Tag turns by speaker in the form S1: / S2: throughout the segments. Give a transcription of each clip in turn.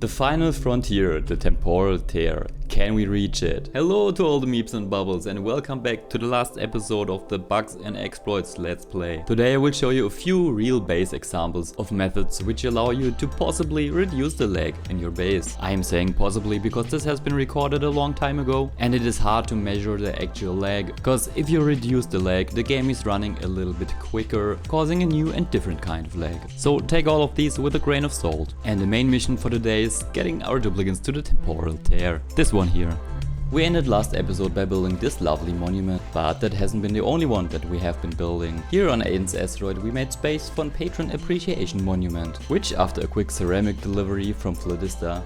S1: The final frontier, the Temporal Tear. Can we reach it? Hello to all the meeps and bubbles and welcome back to the last episode of the Bugs and Exploits Let's Play. Today I will show you a few real base examples of methods which allow you to possibly reduce the lag in your base. I am saying possibly because this has been recorded a long time ago and it is hard to measure the actual lag, because if you reduce the lag, the game is running a little bit quicker, causing a new and different kind of lag. So take all of these with a grain of salt. And the main mission for today is getting our duplicates to the Temporal Tear. This one here. We ended last episode by building this lovely monument, but that hasn't been the only one that we have been building. Here on Aiden's Asteroid we made space for a patron appreciation monument, which after a quick ceramic delivery from Cooldista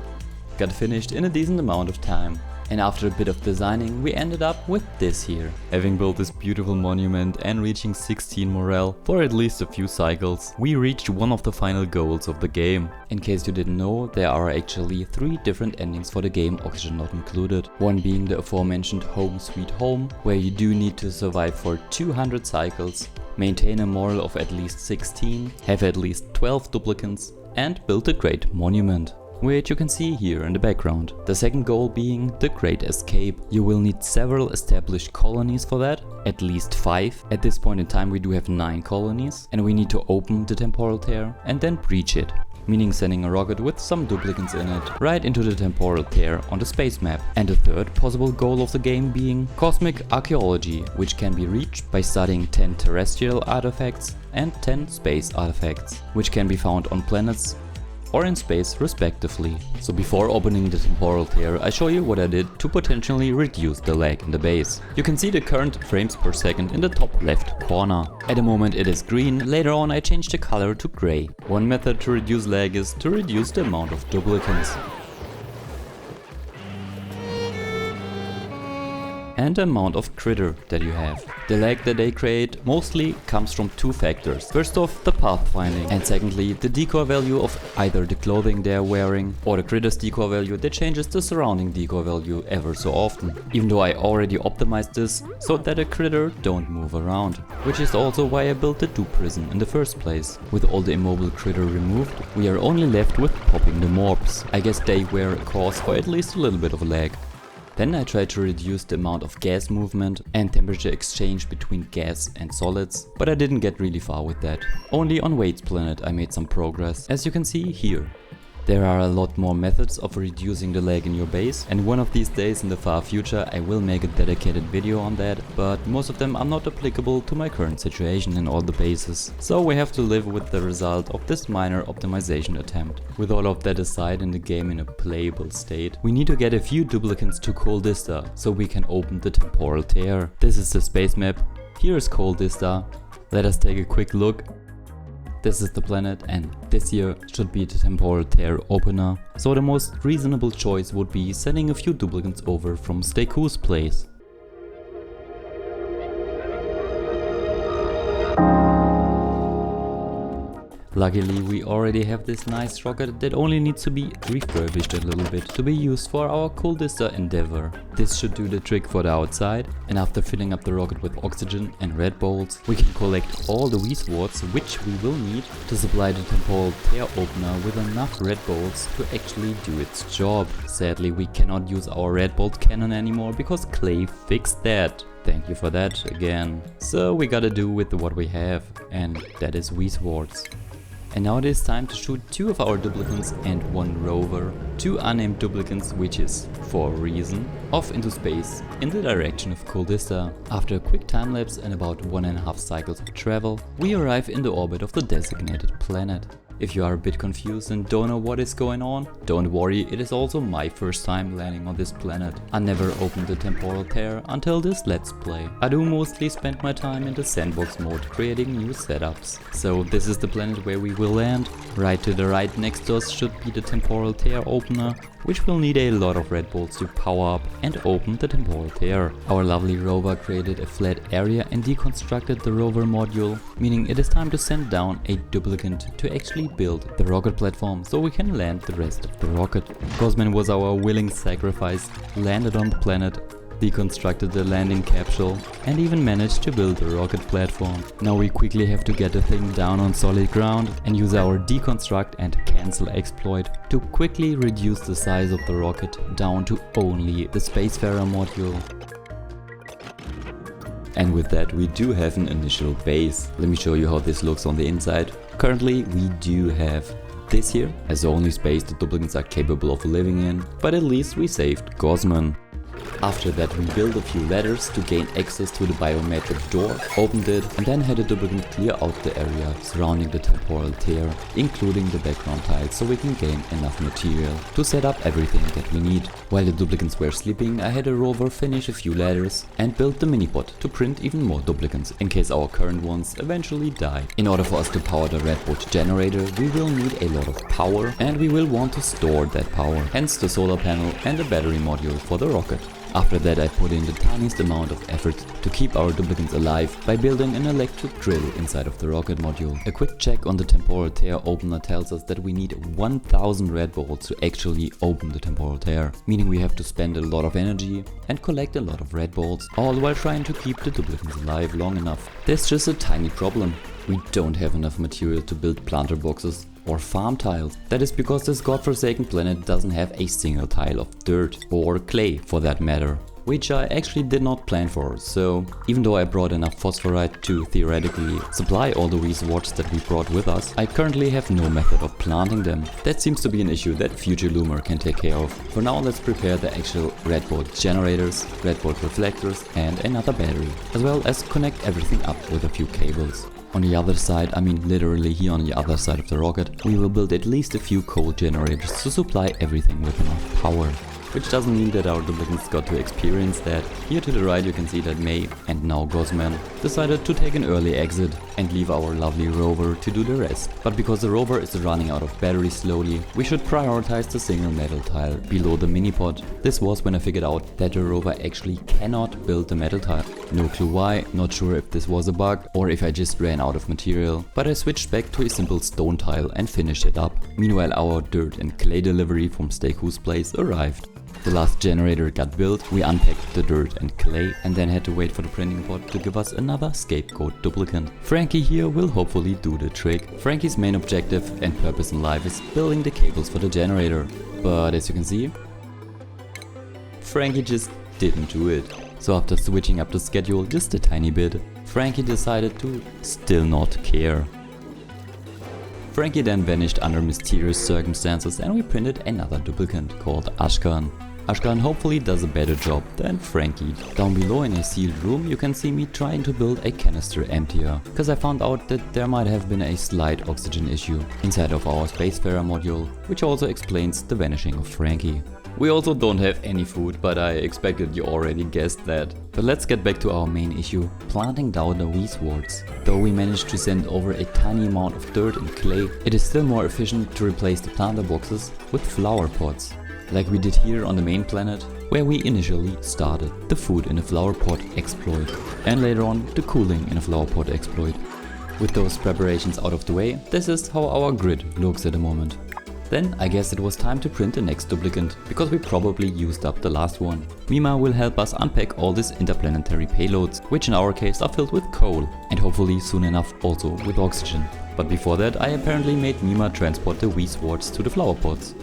S1: got finished in a decent amount of time. And after a bit of designing, we ended up with this here. Having built this beautiful monument and reaching 16 morale for at least a few cycles, we reached one of the final goals of the game. In case you didn't know, there are actually 3 different endings for the game, Qxygen not included. One being the aforementioned Home Sweet Home, where you do need to survive for 200 cycles, maintain a moral of at least 16, have at least 12 duplicates, and build a great monument, which you can see here in the background. The second goal being the Great Escape. You will need several established colonies for that, at least 5. At this point in time we do have 9 colonies, and we need to open the Temporal Tear and then breach it, meaning sending a rocket with some duplicates in it right into the Temporal Tear on the space map. And the third possible goal of the game being Cosmic Archaeology, which can be reached by studying 10 terrestrial artifacts and 10 space artifacts, which can be found on planets or in space respectively. So before opening the Temporal Tear, I show you what I did to potentially reduce the lag in the base. You can see the current frames per second in the top left corner. At the moment it is green, later on I changed the color to grey. One method to reduce lag is to reduce the amount of duplicates and the amount of critter that you have. The lag that they create mostly comes from 2 factors. First off, the pathfinding, and secondly, the decoy value of either the clothing they are wearing or the critter's decoy value that changes the surrounding decoy value ever so often. Even though I already optimized this so that a critter don't move around, which is also why I built the dupe prison in the first place. With all the immobile critter removed, we are only left with popping the mobs. I guess they were a cause for at least a little bit of a lag. Then I tried to reduce the amount of gas movement and temperature exchange between gas and solids, but I didn't get really far with that. Only on Wade's planet I made some progress, as you can see here. There are a lot more methods of reducing the lag in your base, and one of these days in the far future I will make a dedicated video on that, but most of them are not applicable to my current situation in all the bases. So we have to live with the result of this minor optimization attempt. With all of that aside and the game in a playable state, we need to get a few duplicates to Cooldista so we can open the Temporal Tear. This is the space map, here is Cooldista. Let us take a quick look. This is the planet and this here should be the Temporal Tear opener. So the most reasonable choice would be sending a few duplicates over from Ckecklist's place. Luckily we already have this nice rocket that only needs to be refurbished a little bit to be used for our Cooldista endeavor. This should do the trick for the outside, and after filling up the rocket with oxygen and Radbolts, we can collect all the V-swords which we will need to supply the Temporal Tear opener with enough Radbolts to actually do its job. Sadly we cannot use our Radbolt cannon anymore because Clay fixed that. Thank you for that again. So we gotta do with what we have, and that is V-swords. And now it is time to shoot 2 of our duplicates and 1 rover, 2 unnamed duplicates, which is, for a reason, off into space in the direction of Cooldista. After a quick time lapse and about 1.5 cycles of travel, we arrive in the orbit of the designated planet. If you are a bit confused and don't know what is going on, don't worry, it is also my first time landing on this planet. I never opened the Temporal Tear until this Let's Play. I do mostly spend my time in the sandbox mode creating new setups. So this is the planet where we will land. Right to the right next to us should be the Temporal Tear opener, which will need a lot of Radbolts to power up and open the Temporal Tear. Our lovely rover created a flat area and deconstructed the rover module, meaning it is time to send down a duplicate to actually build the rocket platform so we can land the rest of the rocket. Cosman was our willing sacrifice, landed on the planet, deconstructed the landing capsule, and even managed to build a rocket platform. Now we quickly have to get the thing down on solid ground and use our deconstruct and cancel exploit to quickly reduce the size of the rocket down to only the Spacefarer module. And with that we do have an initial base. Let me show you how this looks on the inside. Currently we do have this here as the only space the duplicants are capable of living in, but at least we saved Gosman. After that we built a few ladders to gain access to the biometric door, opened it, and then had a duplicant clear out the area surrounding the temporal tear, including the background tiles, so we can gain enough material to set up everything that we need. While the duplicants were sleeping, I had a rover finish a few ladders and built the minipod to print even more duplicants in case our current ones eventually die. In order for us to power the Radbolt generator, we will need a lot of power, and we will want to store that power, hence the solar panel and the battery module for the rocket. After that I put in the tiniest amount of effort to keep our duplicants alive by building an electric drill inside of the rocket module. A quick check on the temporal tear opener tells us that we need 1000 Radbolts to actually open the temporal tear, meaning we have to spend a lot of energy and collect a lot of Radbolts, all while trying to keep the duplicants alive long enough. There's just a tiny problem. We don't have enough material to build planter boxes or farm tiles. That is because this godforsaken planet doesn't have a single tile of dirt, or clay for that matter, which I actually did not plan for. So even though I brought enough phosphorite to theoretically supply all the resources that we brought with us, I currently have no method of planting them. That seems to be an issue that future Luma can take care of. For now let's prepare the actual Radbolt generators, Radbolt reflectors and another battery, as well as connect everything up with a few cables. On the other side, I mean literally here on the other side of the rocket, we will build at least a few coal generators to supply everything with enough power. Which doesn't mean that our duplicants got to experience that. Here to the right you can see that May, and now Gosman, decided to take an early exit and leave our lovely rover to do the rest. But because the rover is running out of battery slowly, we should prioritize the single metal tile below the minipod. This was when I figured out that the rover actually cannot build the metal tile. No clue why, not sure if this was a bug or if I just ran out of material, but I switched back to a simple stone tile and finished it up. Meanwhile our dirt and clay delivery from Steakhouse Place arrived. The last generator got built, we unpacked the dirt and clay and then had to wait for the printing pod to give us another scapegoat duplicant. Frankie here will hopefully do the trick. Frankie's main objective and purpose in life is building the cables for the generator. But as you can see, Frankie just didn't do it. So after switching up the schedule just a tiny bit, Frankie decided to still not care. Frankie then vanished under mysterious circumstances and we printed another duplicant called Ashkan. Ashkan hopefully does a better job than Frankie. Down below in a sealed room you can see me trying to build a canister emptier, cause I found out that there might have been a slight oxygen issue inside of our Spacefarer module, which also explains the vanishing of Frankie. We also don't have any food, but I expected you already guessed that. But let's get back to our main issue, planting down the resources. Though we managed to send over a tiny amount of dirt and clay, it is still more efficient to replace the planter boxes with flower pots. Like we did here on the main planet, where we initially started the food in a flower pot exploit, and later on the cooling in a flower pot exploit. With those preparations out of the way, this is how our grid looks at the moment. Then I guess it was time to print the next duplicant, because we probably used up the last one. Mima will help us unpack all these interplanetary payloads, which in our case are filled with coal, and hopefully soon enough also with oxygen. But before that I apparently made Mima transport the resources to the flower pots.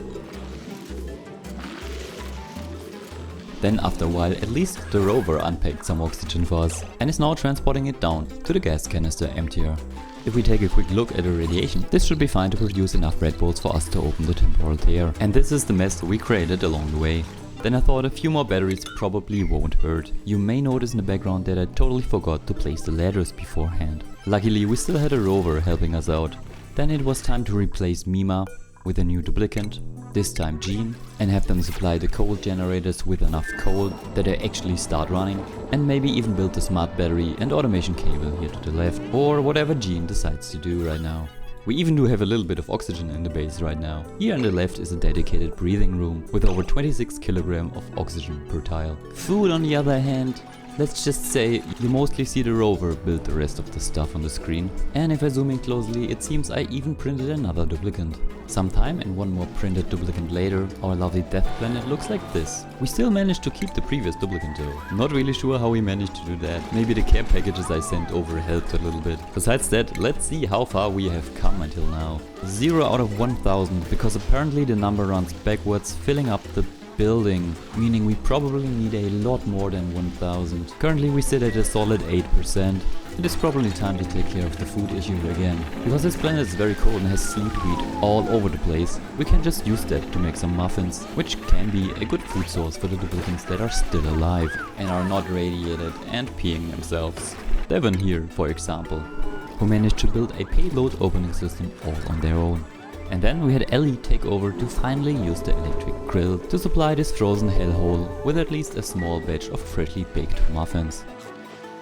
S1: Then after a while at least the rover unpacked some oxygen for us and is now transporting it down to the gas canister emptier. If we take a quick look at the radiation, this should be fine to produce enough Radbolts for us to open the temporal tear. And this is the mess we created along the way. Then I thought a few more batteries probably won't hurt. You may notice in the background that I totally forgot to place the ladders beforehand. Luckily we still had a rover helping us out. Then it was time to replace Mima with a new duplicant, this time Jean, and have them supply the coal generators with enough coal that they actually start running, and maybe even build the smart battery and automation cable here to the left, or whatever Jean decides to do right now. We even do have a little bit of oxygen in the base right now. Here on the left is a dedicated breathing room with over 26 kg of oxygen per tile. Food on the other hand, let's just say you mostly see the rover build the rest of the stuff on the screen. And if I zoom in closely, it seems I even printed another duplicant. Sometime and one more printed duplicant later, our lovely death planet looks like this. We still managed to keep the previous duplicant though. Not really sure how we managed to do that. Maybe the care packages I sent over helped a little bit. Besides that, let's see how far we have come until now. 0 out of 1000, because apparently the number runs backwards, filling up the building, meaning we probably need a lot more than 1000. Currently we sit at a solid 8%. It is probably time to take care of the food issue again. Because this planet is very cold and has seaweed all over the place, we can just use that to make some muffins, which can be a good food source for the duplicants that are still alive and are not radiated and peeing themselves. Devon here, for example, who managed to build a payload opening system all on their own. And then we had Ellie take over to finally use the electric grill to supply this frozen hellhole with at least a small batch of freshly baked muffins.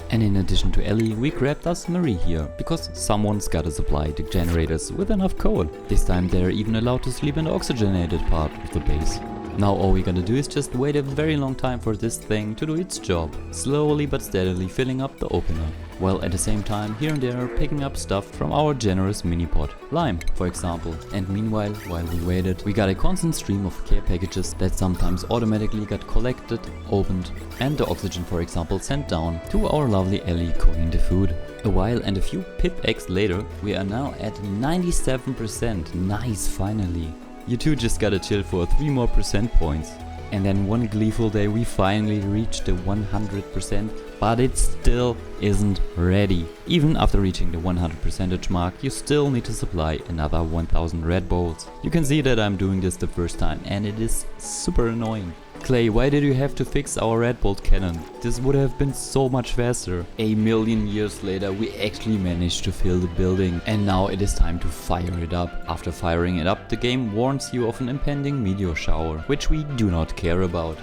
S1: And in addition to Ellie, we grabbed us Marie here, because someone's gotta supply the generators with enough coal. This time they're even allowed to sleep in the oxygenated part of the base. Now all we gotta do is just wait a very long time for this thing to do its job, slowly but steadily filling up the opener, while at the same time here and there picking up stuff from our generous mini-pod, lime for example. And meanwhile, while we waited, we got a constant stream of care packages that sometimes automatically got collected, opened, and the oxygen for example sent down to our lovely Ellie cooking the food. A while and a few pip eggs later, we are now at 97%, nice finally. You two just gotta chill for 3 more percent points. And then one gleeful day we finally reached the 100%, but it still isn't ready. Even after reaching the 100% mark, you still need to supply another 1000 Radbolts. You can see that I'm doing this the first time and it is super annoying. Clay, why did you have to fix our Radbolt cannon? This would have been so much faster. A million years later we actually managed to fill the building and now it is time to fire it up. After firing it up, the game warns you of an impending meteor shower, which we do not care about.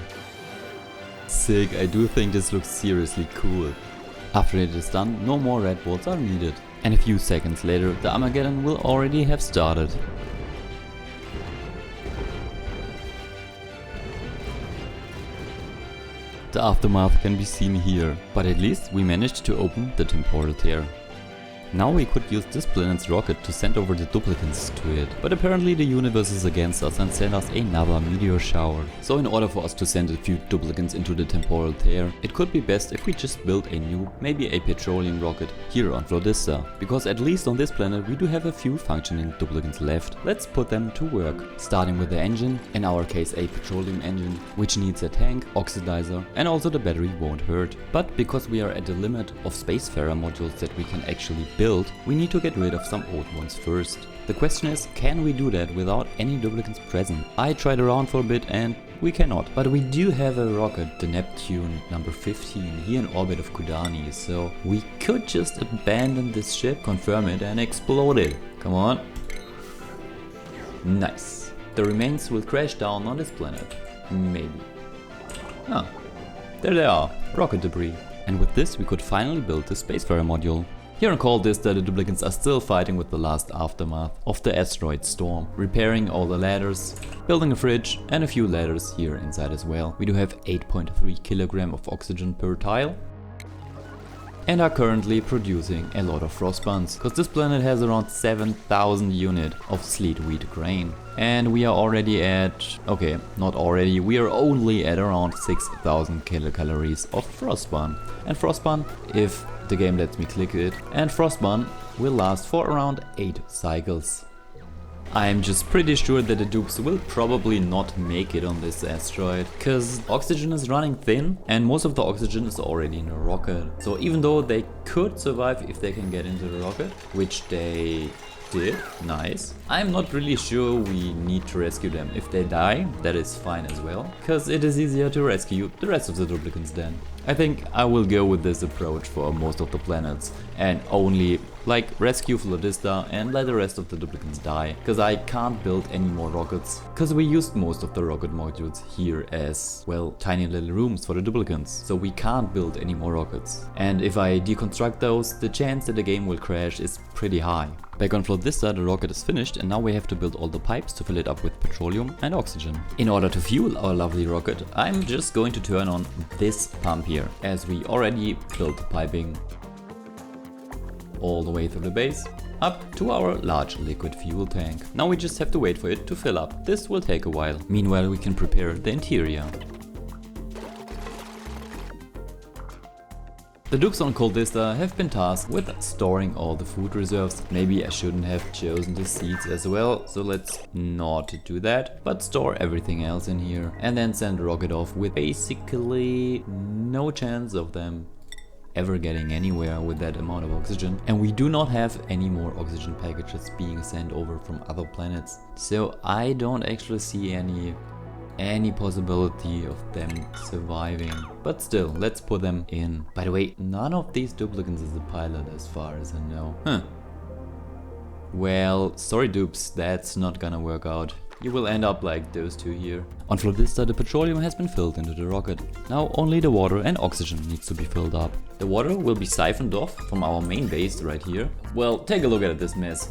S1: Sick, I do think this looks seriously cool. After it is done, no more Radbolts are needed. And a few seconds later, the Armageddon will already have started. The aftermath can be seen here, but at least we managed to open the Temporal Tear. Now we could use this planet's rocket to send over the duplicants to it, but apparently the universe is against us and sent us another meteor shower. So in order for us to send a few duplicants into the Temporal Tear, it could be best if we just build a new, maybe a petroleum rocket here on Cooldista, because at least on this planet we do have a few functioning duplicants left. Let's put them to work, starting with the engine, in our case a petroleum engine, which needs a tank, oxidizer, and also the battery won't hurt. But because we are at the limit of spacefarer modules that we can actually build, we need to get rid of some old ones first. The question is, can we do that without any duplicants present? I tried around for a bit and we cannot. But we do have a rocket, the Neptune number 15, here in orbit of Kudani, so we could just abandon this ship, confirm it and explode it. Come on. Nice. The remains will crash down on this planet. Maybe. Ah, there they are, rocket debris. And with this we could finally build the spacefarer module. Here on Cooldista, the duplicants are still fighting with the last aftermath of the asteroid storm, repairing all the ladders, building a fridge and a few ladders here inside as well. We do have 8.3 kg of oxygen per tile and are currently producing a lot of frost buns, because this planet has around 7000 units of sleet wheat grain. And we are already at, okay, not already, we are only at around 6000 kilocalories of frostbun. And frostbun, if the game lets me click it, and frostbun will last for around 8 cycles. I'm just pretty sure that the dupes will probably not make it on this asteroid, cause oxygen is running thin and most of the oxygen is already in a rocket. So even though they could survive if they can get into the rocket, which they did, nice, I'm not really sure we need to rescue them. If they die, that is fine as well, cause it is easier to rescue the rest of the duplicants then. I think I will go with this approach for most of the planets and only like rescue Cooldista and let the rest of the duplicants die, cause I can't build any more rockets, cause we used most of the rocket modules here as, well, tiny little rooms for the duplicants, so we can't build any more rockets. And if I deconstruct those, the chance that the game will crash is pretty high. Back on Cooldista, the rocket is finished and now we have to build all the pipes to fill it up with petroleum and oxygen. In order to fuel our lovely rocket, I'm just going to turn on this pump here, as we already built the piping all the way through the base up to our large liquid fuel tank. Now we just have to wait for it to fill up. This will take a while. Meanwhile, we can prepare the interior. The dupes on Cooldista have been tasked with storing all the food reserves. Maybe I shouldn't have chosen the seeds as well, so let's not do that, but store everything else in here and then send the rocket off with basically no chance of them ever getting anywhere with that amount of oxygen. And we do not have any more oxygen packages being sent over from other planets, so I don't actually see any possibility of them surviving. But still, let's put them in. By the way, none of these duplicants is a pilot as far as I know. Well, sorry dupes, that's not gonna work out. You will end up like those two here. On Cooldista, the petroleum has been filled into the rocket. Now only the water and oxygen needs to be filled up. The water will be siphoned off from our main base right here. Well, take a look at this mess.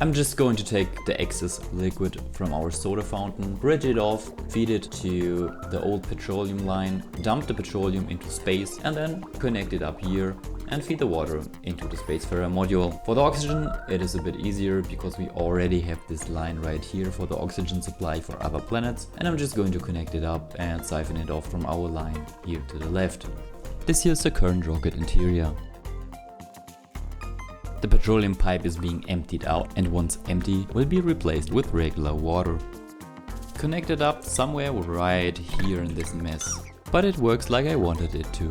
S1: I'm just going to take the excess liquid from our soda fountain, bridge it off, feed it to the old petroleum line, dump the petroleum into space and then connect it up here and feed the water into the Spacefarer module. For the oxygen it is a bit easier because we already have this line right here for the oxygen supply for other planets, and I'm just going to connect it up and siphon it off from our line here to the left. This here is the current rocket interior. The petroleum pipe is being emptied out and once empty will be replaced with regular water. Connected up somewhere right here in this mess, but it works like I wanted it to.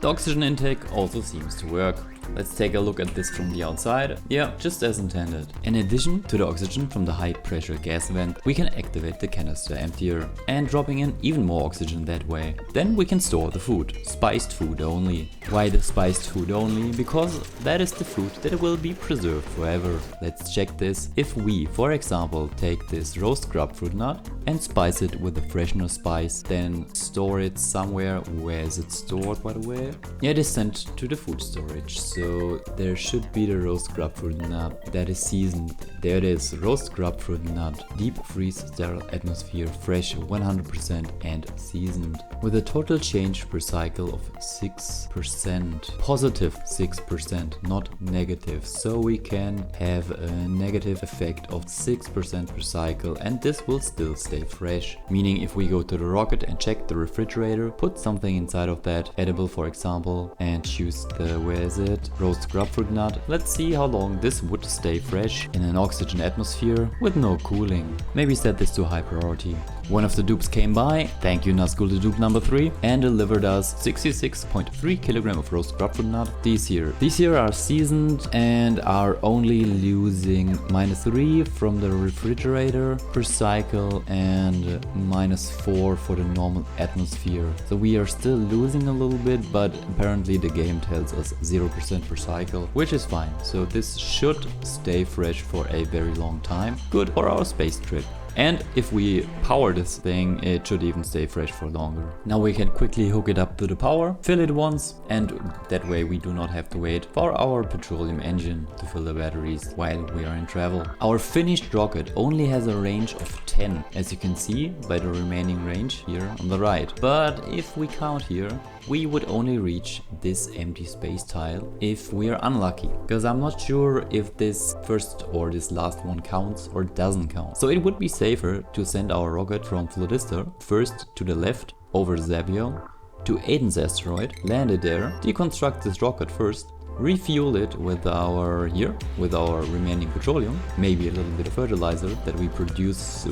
S1: The oxygen intake also seems to work. Let's take a look at this from the outside. Yeah, just as intended. In addition to the oxygen from the high pressure gas vent, we can activate the canister emptier and dropping in even more oxygen that way. Then we can store the food, spiced food only. Why the spiced food only? Because that is the food that will be preserved forever. Let's check this. If we, for example, take this roast grapefruit nut and spice it with a freshener spice, then store it somewhere. Where is it stored, by the way? Yeah, it is sent to the food storage. So there should be the roast grapefruit nut that is seasoned. There it is, roast grapefruit nut, deep freeze sterile atmosphere, fresh 100% and seasoned. With a total change per cycle of 6%. Positive 6%, not negative. So we can have a negative effect of 6% per cycle and this will still stay fresh. Meaning if we go to the rocket and check the refrigerator, put something inside of that, edible for example, and choose the, where is it? Roast grapefruit nut. Let's see how long this would stay fresh in an oxygen atmosphere with no cooling. Maybe set this to high priority. One of the dupes came by, thank you Cooldista Dupe number 3, and delivered us 66.3 kilogram of roast grapefruit nut. These here are seasoned and are only losing -3 from the refrigerator per cycle and -4 for the normal atmosphere. So we are still losing a little bit, but apparently the game tells us 0% per cycle, which is fine. So this should stay fresh for a very long time. Good for our space trip. And if we power this thing, it should even stay fresh for longer. Now we can quickly hook it up to the power, fill it once, and that way we do not have to wait for our petroleum engine to fill the batteries while we are in travel. Our finished rocket only has a range of 10, as you can see by the remaining range here on the right. But if we count here, we would only reach this empty space tile if we are unlucky, because I'm not sure if this first or this last one counts or doesn't count. So it would be safer to send our rocket from Cooldista first to the left over Zapiol to Aiden's asteroid, land it there, deconstruct this rocket first, refuel it with our remaining petroleum, maybe a little bit of fertilizer that we produced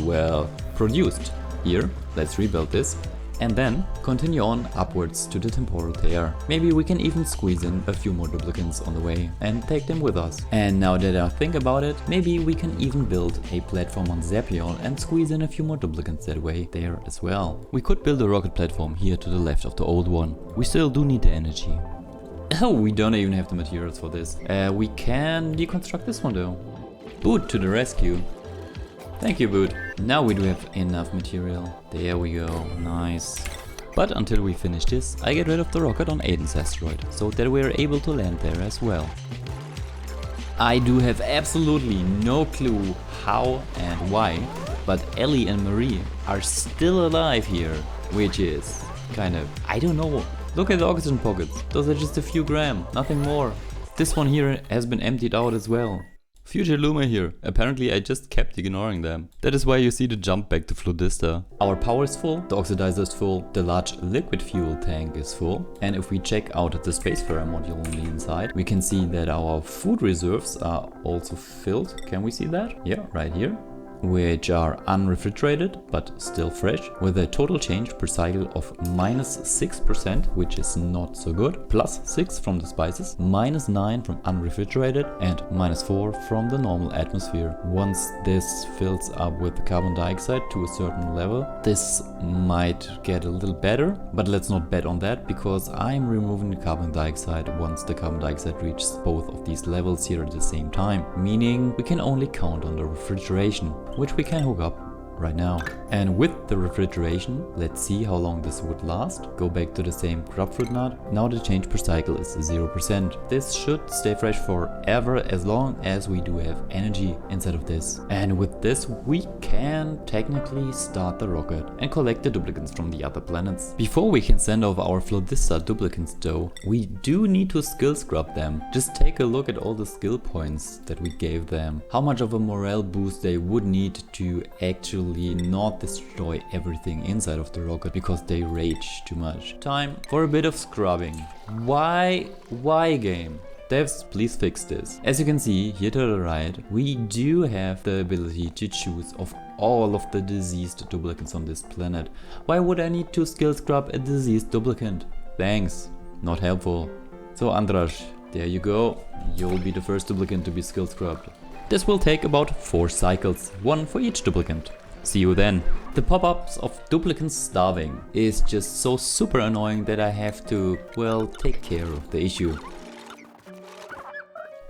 S1: here. Let's rebuild this. And then continue on upwards to the Temporal Tear. Maybe we can even squeeze in a few more duplicants on the way and take them with us. And now that I think about it, maybe we can even build a platform on Zapiol and squeeze in a few more duplicants that way there as well. We could build a rocket platform here to the left of the old one. We still do need the energy. Oh, we don't even have the materials for this. We can deconstruct this one though. Boot to the rescue. Thank you, Boot. Now we do have enough material. There we go, nice. But until we finish this, I get rid of the rocket on Aiden's asteroid, so that we are able to land there as well. I do have absolutely no clue how and why, but Ellie and Marie are still alive here, which is kind of, I don't know. Look at the oxygen pockets, those are just a few grams, nothing more. This one here has been emptied out as well. Future Luma here. Apparently I just kept ignoring them. That is why you see the jump back to Cooldista. Our power is full, the oxidizer is full, the large liquid fuel tank is full. And if we check out the Spacefarer module on the inside, we can see that our food reserves are also filled. Can we see that? Yeah, right here. Which are unrefrigerated but still fresh, with a total change per cycle of -6%, which is not so good, +6 from the spices, -9 from unrefrigerated, and -4 from the normal atmosphere. Once this fills up with carbon dioxide to a certain level, this might get a little better, but let's not bet on that, because I'm removing the carbon dioxide once the carbon dioxide reaches both of these levels here at the same time, meaning we can only count on the refrigeration, which we can hook up right now. And with the refrigeration, let's see how long this would last. Go back to the same grapefruit nut. Now the change per cycle is 0%. This should stay fresh forever as long as we do have energy inside of this. And with this we can technically start the rocket and collect the duplicates from the other planets. Before we can send over our Cooldista duplicates though, we do need to skill scrub them. Just take a look at all the skill points that we gave them. How much of a morale boost they would need to actually not destroy everything inside of the rocket because they rage too much. Time for a bit of scrubbing. Why game? Devs, please fix this. As you can see here to the right, we do have the ability to choose of all of the diseased duplicates on this planet. Why would I need to skill scrub a diseased duplicate? Thanks, not helpful. So Andras, there you go. You'll be the first duplicate to be skill scrubbed. This will take about 4 cycles, 1 for each duplicate. See you then. The pop-ups of duplicates starving is just so super annoying that I have to, well, take care of the issue.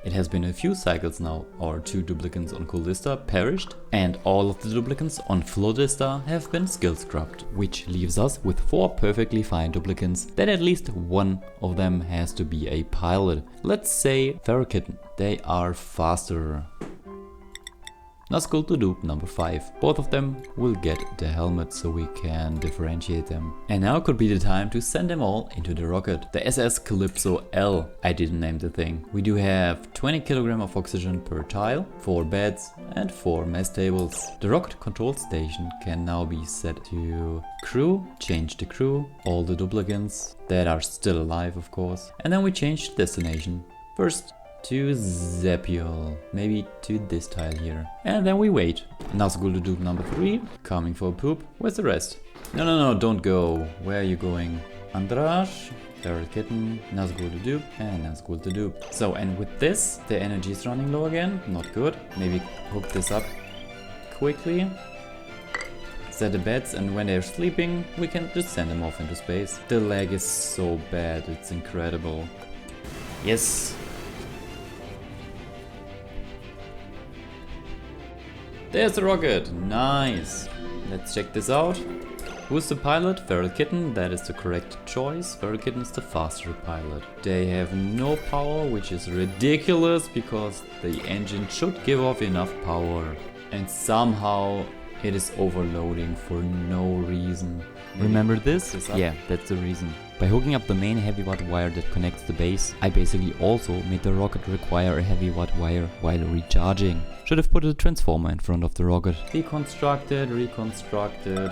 S1: It has been a few cycles now. Our 2 duplicates on Cooldista perished and all of the duplicates on Cooldista have been skill scrubbed, which leaves us with 4 perfectly fine duplicates that at least one of them has to be a pilot. Let's say Ferrokitten. They are faster. Ckecklist Dupe number 5. Both of them will get the helmet so we can differentiate them. And now could be the time to send them all into the rocket. The SS Calypso L. I didn't name the thing. We do have 20 kg of oxygen per tile, 4 beds and 4 mess tables. The rocket control station can now be set to crew, change the crew, all the duplicates that are still alive of course. And then we change destination. First to Zapiol, maybe to this tile here. And then we wait. Ckecklist Dupe number 3, coming for a poop. Where's the rest? No, don't go. Where are you going? Andras, Ferrokitten, Ckecklist Dupe, and Ckecklist Dupe. So, and with this, the energy is running low again. Not good. Maybe hook this up quickly. Set the beds, and when they're sleeping, we can just send them off into space. The lag is so bad, it's incredible. Yes! There's the rocket, nice. Let's check this out. Who's the pilot? Ferrokitten, that is the correct choice. Ferrokitten is the faster pilot. They have no power, which is ridiculous because the engine should give off enough power. And somehow it is overloading for no reason. Remember this? Yeah, that's the reason. By hooking up the main heavy watt wire that connects the base, I basically also made the rocket require a heavy watt wire while recharging. Should have put a transformer in front of the rocket. Deconstructed, reconstructed.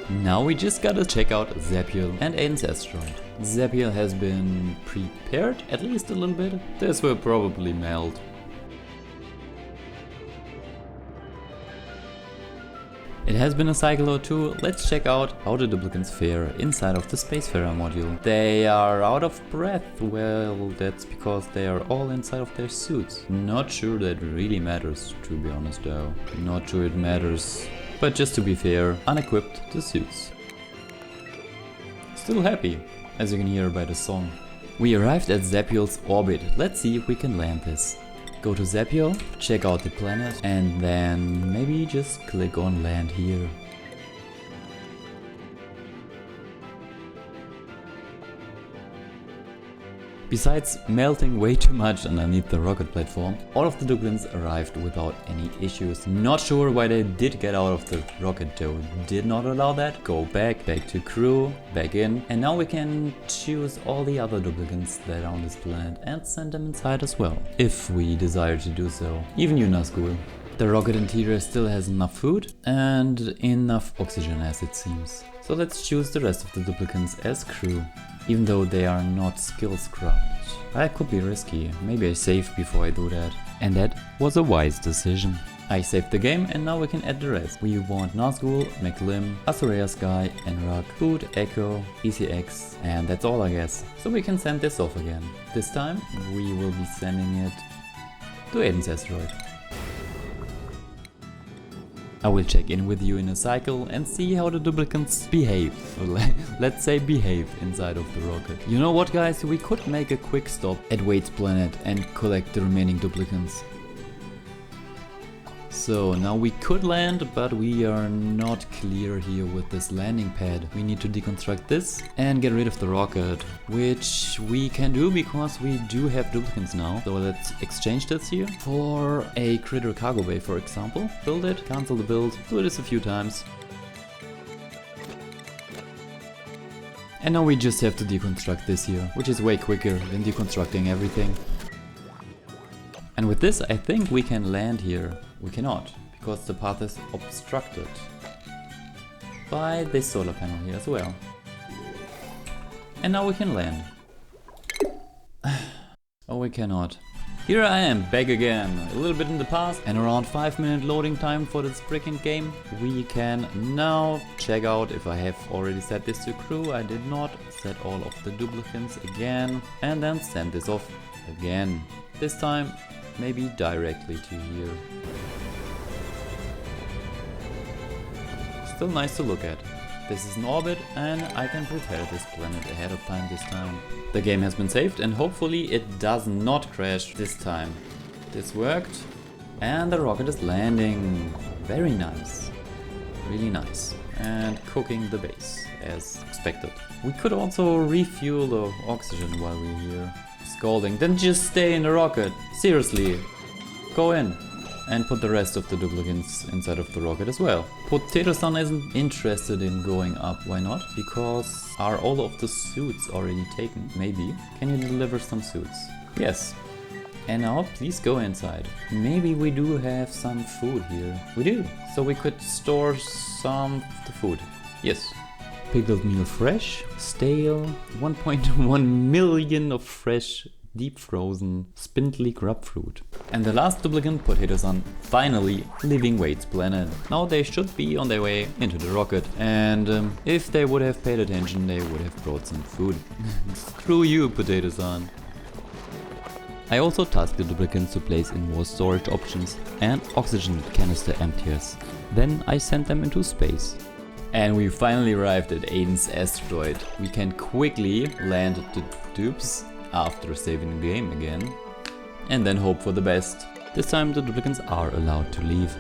S1: Now we just gotta check out Zapiol and Aiden's asteroid. Zapiol has been prepared at least a little bit. This will probably melt. It has been a cycle or 2, let's check out how the duplicates fare inside of the Spacefarer module. They are out of breath, well that's because they are all inside of their suits. Not sure that really matters, to be honest though. Not sure it matters, but just to be fair, unequipped the suits. Still happy, as you can hear by the song. We arrived at Zapiol's orbit. Let's see if we can land this. Go to Zapiol, check out the planet, and then maybe just click on land here. Besides melting way too much underneath the rocket platform, all of the duplicates arrived without any issues. Not sure why they did get out of the rocket though. Did not allow that. Go back to crew, back in, and now we can choose all the other duplicates that are on this planet and send them inside as well, if we desire to do so. Even you, Nazgul. The rocket interior still has enough food and enough oxygen as it seems. So let's choose the rest of the duplicates as crew, even though they are not skill scrubbed. That could be risky, maybe I save before I do that. And that was a wise decision. I saved the game and now we can add the rest. We want Nazgul, McLim, Azura Sky, Enrak, Food, Echo, ECX, and that's all I guess. So we can send this off again. This time we will be sending it to Aiden's asteroid. I will check in with you in a cycle and see how the duplicates behave. Let's say behave inside of the rocket. You know what guys, we could make a quick stop at Wade's planet and collect the remaining duplicates. So now we could land, but we are not clear here with this landing pad. We need to deconstruct this and get rid of the rocket, which we can do because we do have duplicates now. So let's exchange this here for a critter cargo bay, for example. Build it, cancel the build, do this a few times. And now we just have to deconstruct this here, which is way quicker than deconstructing everything. And with this I think we can land here. We cannot, because the path is obstructed by this solar panel here as well. And now we can land. Oh, we cannot. Here I am, back again, a little bit in the past, and around 5-minute loading time for this freaking game. We can now check out if I have already set this to crew. I did not. Set all of the duplicates again, and then send this off again. This time maybe directly to here. Still nice to look at. This is an orbit and I can prepare this planet ahead of time this time. The game has been saved and hopefully it does not crash this time. This worked and the rocket is landing. Very nice. Really nice. And cooking the base as expected. We could also refuel the oxygen while we're here. Scalding, then just stay in the rocket. Seriously, go in and put the rest of the duplicates inside of the rocket as well. Potato Sun isn't interested in going up, why not? Because are all of the suits already taken? Maybe. Can you deliver some suits? Yes. And now please go inside. Maybe we do have some food here. We do. So we could store some of the food. Yes. Pickled meal fresh, stale, 1.1 million of fresh, deep frozen, spindly grub fruit. And the last duplicate, Potato Sun, finally leaving Wade's planet. Now they should be on their way into the rocket. And if they would have paid attention, they would have brought some food. Screw you, Potato Sun. I also tasked the duplicates to place in more storage options and oxygen canister emptiers. Then I sent them into space. And we finally arrived at Aiden's asteroid. We can quickly land the dupes after saving the game again. And then hope for the best. This time the duplicates are allowed to leave.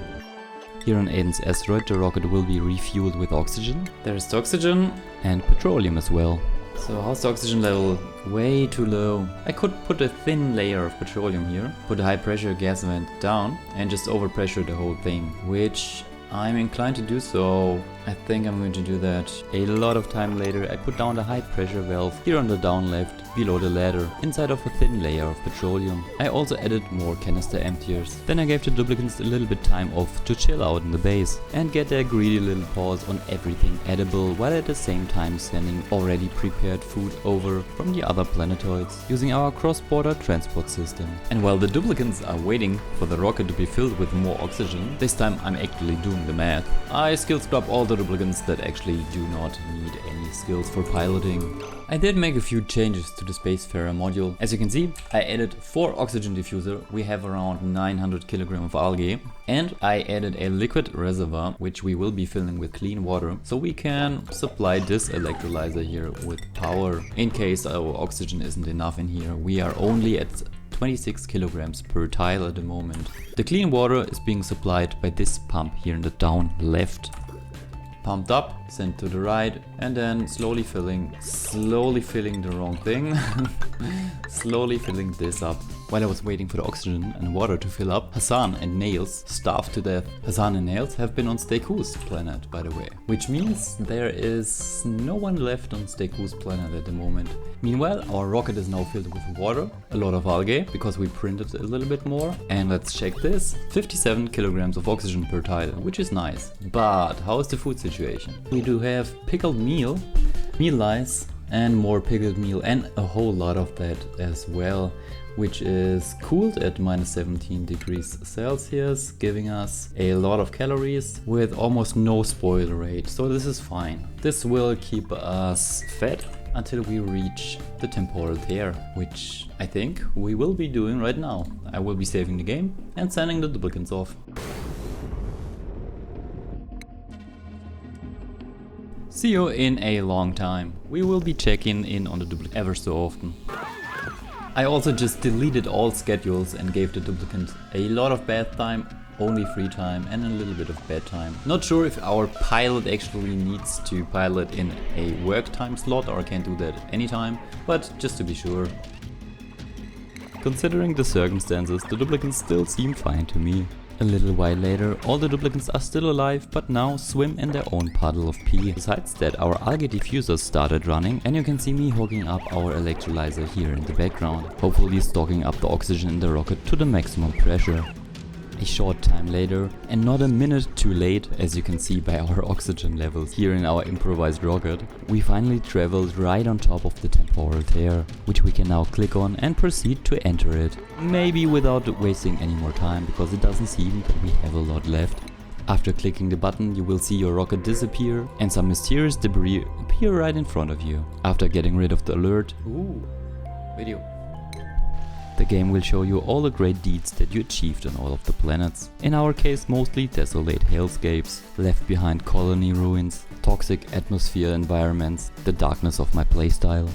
S1: Here on Aiden's asteroid the rocket will be refueled with oxygen. There's the oxygen and petroleum as well. So how's the oxygen level? Way too low. I could put a thin layer of petroleum here, put a high pressure gas vent down and just overpressure the whole thing, which I'm inclined to do so. I think I'm going to do that. A lot of time later I put down the high pressure valve here on the down left below the ladder inside of a thin layer of petroleum. I also added more canister emptiers. Then I gave the duplicates a little bit time off to chill out in the base and get their greedy little paws on everything edible, while at the same time sending already prepared food over from the other planetoids using our cross-border transport system. And while the duplicates are waiting for the rocket to be filled with more oxygen, this time I'm actually doing the math. I skill scrub all the duplicants that actually do not need any skills for piloting. I did make a few changes to the Spacefarer module. As you can see, I added 4 oxygen diffuser, we have around 900 kg of algae, and I added a liquid reservoir, which we will be filling with clean water, so we can supply this electrolyzer here with power. In case our oxygen isn't enough in here, we are only at 26 kilograms per tile at the moment. The clean water is being supplied by this pump here in the down left. Pumped up, sent to the right, and then slowly filling the wrong thing. Slowly filling this up. While I was waiting for the oxygen and water to fill up, Hassan and Nails starved to death. Hassan and Nails have been on Ckecklist planet, by the way. Which means there is no one left on Ckecklist planet at the moment. Meanwhile, our rocket is now filled with water, a lot of algae, because we printed a little bit more. And let's check this. 57 kilograms of oxygen per tile, which is nice. But how is the food situation? We do have pickled meal lice, and more pickled meal, and a whole lot of that as well, which is cooled at -17 degrees Celsius, giving us a lot of calories with almost no spoil rate, so this is fine. This will keep us fed until we reach the Temporal Tear, which I think we will be doing right now. I will be saving the game and sending the duplicants off. See you in a long time. We will be checking in on the duplicant ever so often. I also just deleted all schedules and gave the duplicant a lot of bath time, only free time, and a little bit of bed time. Not sure if our pilot actually needs to pilot in a work time slot or can do that anytime, but just to be sure. Considering the circumstances, the duplicants still seem fine to me. A little while later, all the duplicants are still alive, but now swim in their own puddle of pee. Besides that, our algae diffusers started running, and you can see me hooking up our electrolyzer here in the background, hopefully stocking up the oxygen in the rocket to the maximum pressure. A short time later, and not a minute too late, as you can see by our oxygen levels here in our improvised rocket, we finally traveled right on top of the Temporal Tear, which we can now click on and proceed to enter it. Maybe without wasting any more time, because it doesn't seem that we have a lot left. After clicking the button, you will see your rocket disappear and some mysterious debris appear right in front of you. After getting rid of the alert, video. The game will show you all the great deeds that you achieved on all of the planets. In our case, mostly desolate hellscapes, left behind colony ruins, toxic atmosphere environments, the darkness of my playstyle,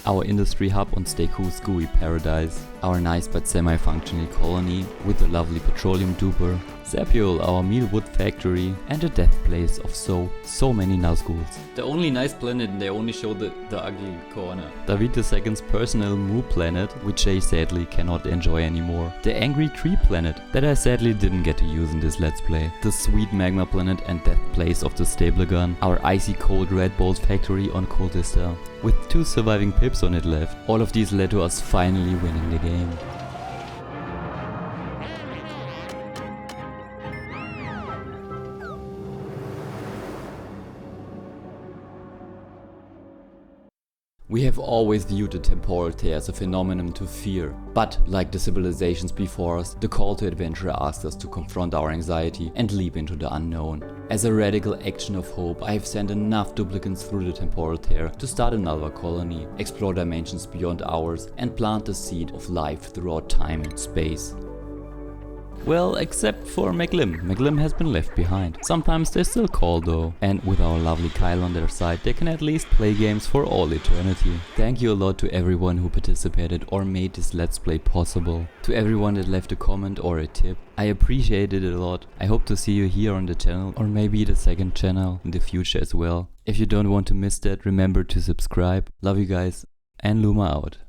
S1: our industry hub on Ckecklist gooey paradise, our nice but semi-functional colony with the lovely petroleum duper, Zapiol, our mealwood factory, and the death place of so many Nazguls. The only nice planet, they only show the ugly corner. David II's personal Moo planet, which I sadly cannot enjoy anymore. The angry tree planet, that I sadly didn't get to use in this let's play. The sweet magma planet and death place of the stable gun. Our icy cold Radbolt factory on Cooldista, with 2 surviving pips on it left. All of these led to us finally winning the game. We have always viewed the Temporal Tear as a phenomenon to fear, but like the civilizations before us, the call to adventure asks us to confront our anxiety and leap into the unknown. As a radical action of hope, I have sent enough duplicants through the Temporal Tear to start another colony, explore dimensions beyond ours, and plant the seed of life throughout time and space. Well, except for Mclim. Mclim has been left behind. Sometimes they still call though, and with our lovely Kyle on their side, they can at least play games for all eternity. Thank you a lot to everyone who participated or made this let's play possible. To everyone that left a comment or a tip, I appreciate it a lot. I hope to see you here on the channel, or maybe the second channel in the future as well. If you don't want to miss that, remember to subscribe. Love you guys, and Luma out.